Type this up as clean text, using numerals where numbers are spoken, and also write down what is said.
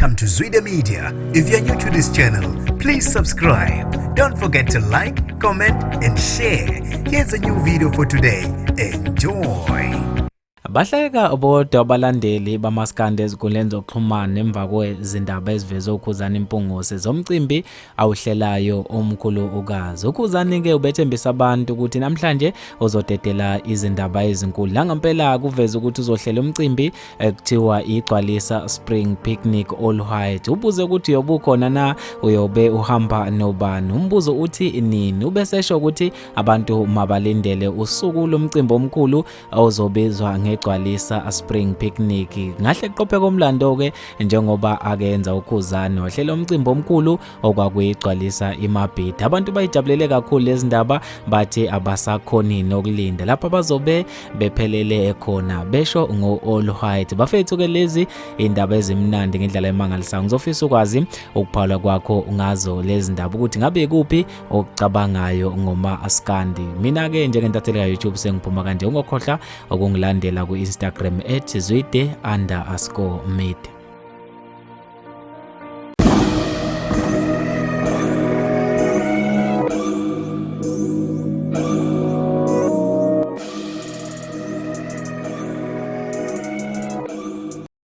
Welcome to Zwide Media. If you're new to this channel, please subscribe. Don't forget to like, comment and share. Here's a new video for today. Enjoy. Bahleka bodwa abalandeli bamaskandi ezinkundleni zokuxhumana emva kwezindaba ezivezwe uKhuzani impungose zomcimbi awuhlelayo omkhulu ukazi. uKhuzani ke ubethembisa abantu ukuthi namhlanje uzodedela izindaba ezinkulu. Langempela kuveza ukuthi uzohlela umcimbi ekuthiwa igcwalisa spring picnic all white. Ubuze ukuthi yobukhona na uyobe uhamba nobani. Umbuzo uthi nini. Ubesesho ukuthi abantu mabalindele usuku lomcimbi omkhulu ozobizwa ngegcwalisa spring picnic. Ngahle kuqophe komlando ke njengoba akenza uKhuzani wahlela umcimbi omkhulu okwakuyigcwalisa imabhidi. Abantu bayijabulele kakhulu lezi ndaba bathi abasakhoni nokulinda lapha bazobe bephelele khona besho ngo all white. Bafethu ke lezi indaba ezimnandi ngendlela emangalisayo. Ngizofisa ukwazi ukuphala kwakho ngazo lezi ndaba ukuthi ngabe kuphi okucabangayo ngoma askandi. Mina ke njengentatheli ka YouTube sengiphuma kanje. Ungakhohlwa ukungilandela ku Instagram @zwide_media.